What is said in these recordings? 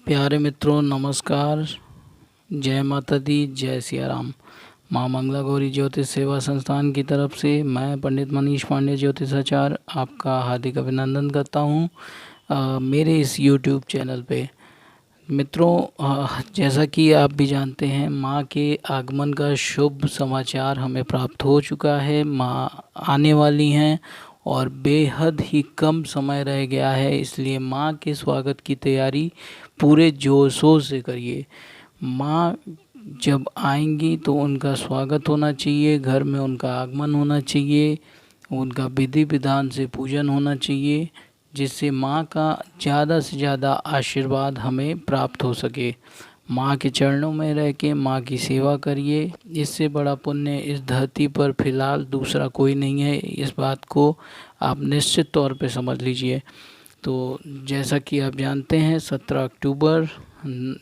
प्यारे मित्रों, नमस्कार। जय माता दी, जय सिया राम। माँ मंगला गौरी ज्योतिष सेवा संस्थान की तरफ से मैं पंडित मनीष पांडे ज्योतिषाचार्य आपका हार्दिक अभिनंदन करता हूँ मेरे इस YouTube चैनल पे। मित्रों, जैसा कि आप भी जानते हैं, माँ के आगमन का शुभ समाचार हमें प्राप्त हो चुका है। माँ आने वाली हैं और बेहद ही कम समय रह गया है, इसलिए माँ के स्वागत की तैयारी पूरे जोर शोर से करिए। माँ जब आएंगी तो उनका स्वागत होना चाहिए, घर में उनका आगमन होना चाहिए, उनका विधि विधान से पूजन होना चाहिए, जिससे माँ का ज़्यादा से ज़्यादा आशीर्वाद हमें प्राप्त हो सके। माँ के चरणों में रह के माँ की सेवा करिए, इससे बड़ा पुण्य इस धरती पर फ़िलहाल दूसरा कोई नहीं है। इस बात को आप निश्चित तौर पे समझ लीजिए। तो जैसा कि आप जानते हैं, 17 अक्टूबर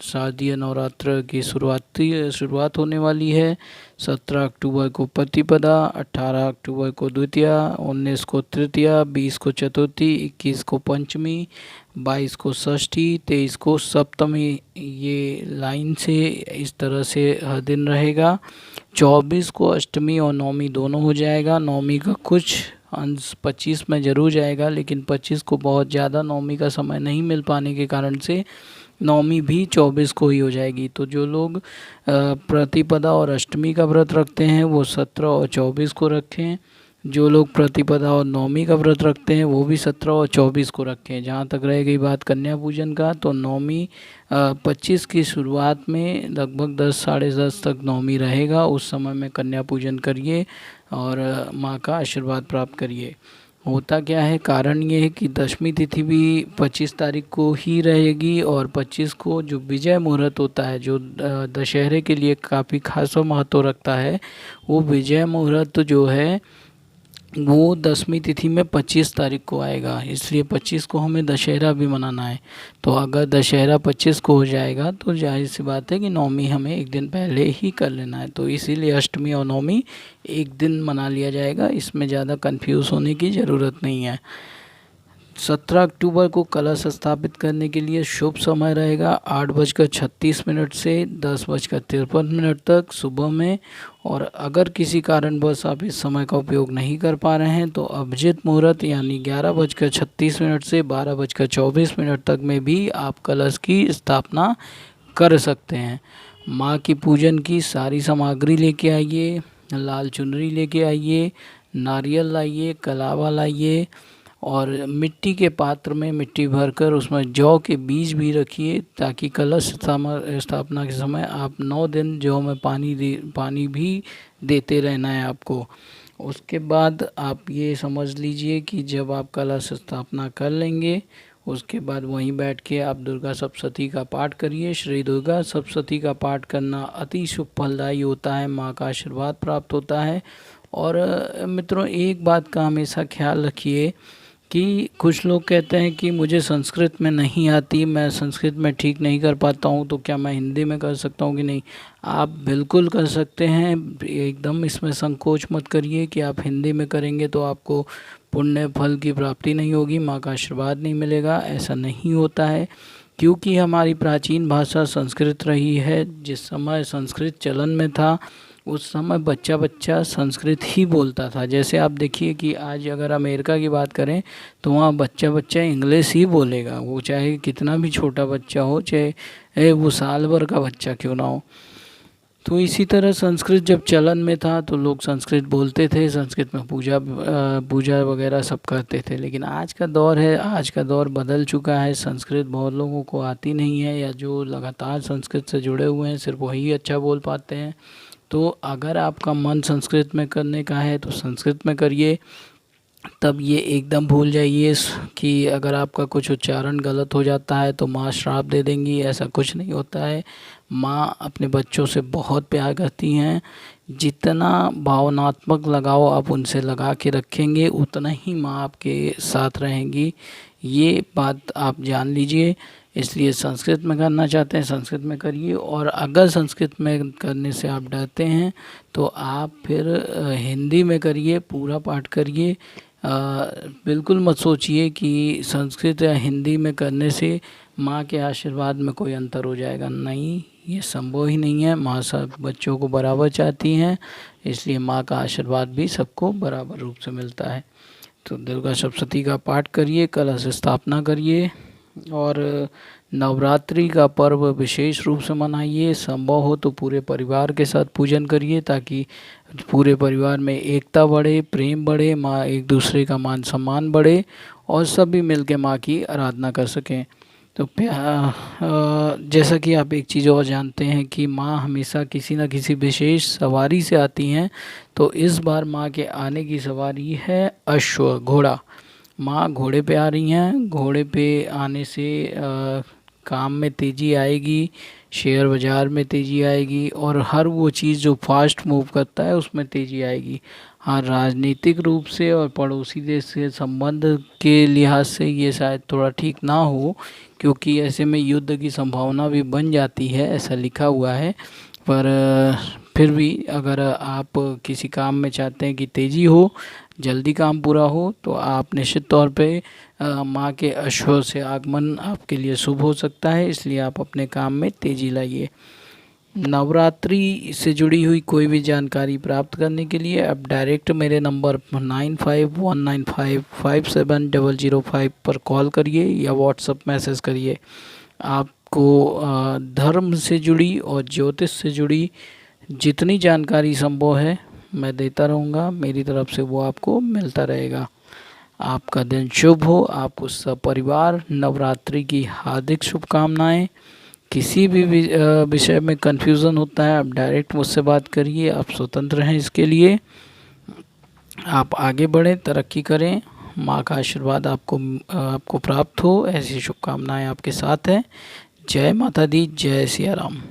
शारदीय नवरात्र की शुरुआत होने वाली है। 17 अक्टूबर को प्रतिपदा, 18 अक्टूबर को द्वितीया, 19 को तृतीया, 20 को चतुर्थी, 21 को पंचमी, 22 को षष्ठी, 23 को सप्तमी। ये लाइन से इस तरह से हर दिन रहेगा। 24 को अष्टमी और नवमी दोनों हो जाएगा। नवमी का कुछ अंश 25 में ज़रूर जाएगा, लेकिन 25 को बहुत ज़्यादा नवमी का समय नहीं मिल पाने के कारण से नवमी भी 24 को ही हो जाएगी। तो जो लोग प्रतिपदा और अष्टमी का व्रत रखते हैं वो 17 और 24 को रखें। जो लोग प्रतिपदा और नवमी का व्रत रखते हैं वो भी 17 और 24 को रखें। जहाँ तक रह गई बात कन्या पूजन का, तो नवमी 25 की शुरुआत में लगभग 10 साढ़े 10 तक नवमी रहेगा। उस समय में कन्या पूजन करिए और माँ का आशीर्वाद प्राप्त करिए। होता क्या है, कारण ये है कि दशमी तिथि भी 25 तारीख को ही रहेगी और 25 को जो विजय मुहूर्त होता है, जो दशहरे के लिए काफ़ी खासा महत्व रखता है, वो विजय मुहूर्त जो है वो दशमी तिथि में 25 तारीख को आएगा। इसलिए 25 को हमें दशहरा भी मनाना है। तो अगर दशहरा 25 को हो जाएगा तो जाहिर सी बात है कि नवमी हमें एक दिन पहले ही कर लेना है। तो इसीलिए अष्टमी और नवमी एक दिन मना लिया जाएगा, इसमें ज़्यादा कंफ्यूज होने की ज़रूरत नहीं है। 17 अक्टूबर को कलश स्थापित करने के लिए शुभ समय रहेगा 8:36 से 10:53 तक सुबह में। और अगर किसी कारणवश आप इस समय का उपयोग नहीं कर पा रहे हैं तो अभिजित मुहूर्त यानी 11:36 से 12:24 तक में भी आप कलश की स्थापना कर सकते हैं। माँ की पूजन की सारी सामग्री लेके आइए, लाल चुनरी लेके आइए, नारियल लाइए, कलावा लाइए और मिट्टी के पात्र में मिट्टी भरकर उसमें जौ के बीज भी रखिए, ताकि कलश स्थापना के समय आप 9 दिन जौ में पानी भी देते रहना है आपको। उसके बाद आप ये समझ लीजिए कि जब आप कलश स्थापना कर लेंगे, उसके बाद वहीं बैठ के आप दुर्गा सप्तशती का पाठ करिए। श्री दुर्गा सप्तशती का पाठ करना अति शुभ फलदायी होता है, माँ का आशीर्वाद प्राप्त होता है। और मित्रों, एक बात का हमेशा ख्याल रखिए कि कुछ लोग कहते हैं कि मुझे संस्कृत में नहीं आती, मैं संस्कृत में ठीक नहीं कर पाता हूँ, तो क्या मैं हिंदी में कर सकता हूँ कि नहीं? आप बिल्कुल कर सकते हैं, एकदम इसमें संकोच मत करिए कि आप हिंदी में करेंगे तो आपको पुण्य फल की प्राप्ति नहीं होगी, माँ का आशीर्वाद नहीं मिलेगा। ऐसा नहीं होता है, क्योंकि हमारी प्राचीन भाषा संस्कृत रही है। जिस समय संस्कृत चलन में था उस समय बच्चा बच्चा संस्कृत ही बोलता था। जैसे आप देखिए कि आज अगर अमेरिका की बात करें तो वहाँ बच्चा बच्चा इंग्लिश ही बोलेगा, वो चाहे कितना भी छोटा बच्चा हो, चाहे वो साल भर का बच्चा क्यों ना हो। तो इसी तरह संस्कृत जब चलन में था तो लोग संस्कृत बोलते थे, संस्कृत में पूजा वगैरह सब करते थे। लेकिन आज का दौर है, आज का दौर बदल चुका है। संस्कृत बहुत लोगों को आती नहीं है, या जो लगातार संस्कृत से जुड़े हुए हैं सिर्फ वही अच्छा बोल पाते हैं। तो अगर आपका मन संस्कृत में करने का है तो संस्कृत में करिए, तब ये एकदम भूल जाइए कि अगर आपका कुछ उच्चारण गलत हो जाता है तो माँ श्राप दे देंगी। ऐसा कुछ नहीं होता है। माँ अपने बच्चों से बहुत प्यार करती हैं। जितना भावनात्मक लगाव आप उनसे लगा के रखेंगे उतना ही माँ आपके साथ रहेंगी। ये बात आप जान लीजिए। इसलिए संस्कृत में करना चाहते हैं संस्कृत में करिए, और अगर संस्कृत में करने से आप डरते हैं तो आप फिर हिंदी में करिए, पूरा पाठ करिए। बिल्कुल मत सोचिए कि संस्कृत या हिंदी में करने से माँ के आशीर्वाद में कोई अंतर हो जाएगा। नहीं, ये संभव ही नहीं है। माँ सब बच्चों को बराबर चाहती हैं, इसलिए माँ का आशीर्वाद भी सबको बराबर रूप से मिलता है। तो दुर्गा सप्तशती का पाठ करिए, कलश स्थापना करिए, और नवरात्रि का पर्व विशेष रूप से मनाइए। संभव हो तो पूरे परिवार के साथ पूजन करिए, ताकि पूरे परिवार में एकता बढ़े, प्रेम बढ़े, माँ एक दूसरे का मान सम्मान बढ़े, और सभी मिल के माँ की आराधना कर सकें। तो जैसा कि आप एक चीज़ और जानते हैं कि माँ हमेशा किसी न किसी विशेष सवारी से आती हैं। तो इस बार माँ के आने की सवारी है अश्व, घोड़ा। माँ घोड़े पे आ रही हैं। घोड़े पे आने से काम में तेज़ी आएगी, शेयर बाज़ार में तेज़ी आएगी, और हर वो चीज़ जो फास्ट मूव करता है उसमें तेज़ी आएगी। हाँ, राजनीतिक रूप से और पड़ोसी देश से संबंध के लिहाज से ये शायद थोड़ा ठीक ना हो, क्योंकि ऐसे में युद्ध की संभावना भी बन जाती है, ऐसा लिखा हुआ है। पर फिर भी अगर आप किसी काम में चाहते हैं कि तेज़ी हो, जल्दी काम पूरा हो, तो आप निश्चित तौर पे माँ के अश्व से आगमन आपके लिए शुभ हो सकता है। इसलिए आप अपने काम में तेज़ी लाइए। नवरात्रि से जुड़ी हुई कोई भी जानकारी प्राप्त करने के लिए आप डायरेक्ट मेरे नंबर 9519557005 पर कॉल करिए या व्हाट्सएप मैसेज करिए। आपको धर्म से जुड़ी और ज्योतिष से जुड़ी जितनी जानकारी संभव है मैं देता रहूँगा। मेरी तरफ से वो आपको मिलता रहेगा। आपका दिन शुभ हो। आपको सपरिवार नवरात्रि की हार्दिक शुभकामनाएं। किसी भी विषय में कन्फ्यूज़न होता है आप डायरेक्ट मुझसे बात करिए। आप स्वतंत्र हैं इसके लिए। आप आगे बढ़ें, तरक्की करें, माँ का आशीर्वाद आपको प्राप्त हो, ऐसी शुभकामनाएं आपके साथ हैं। जय माता दी, जय सिया राम।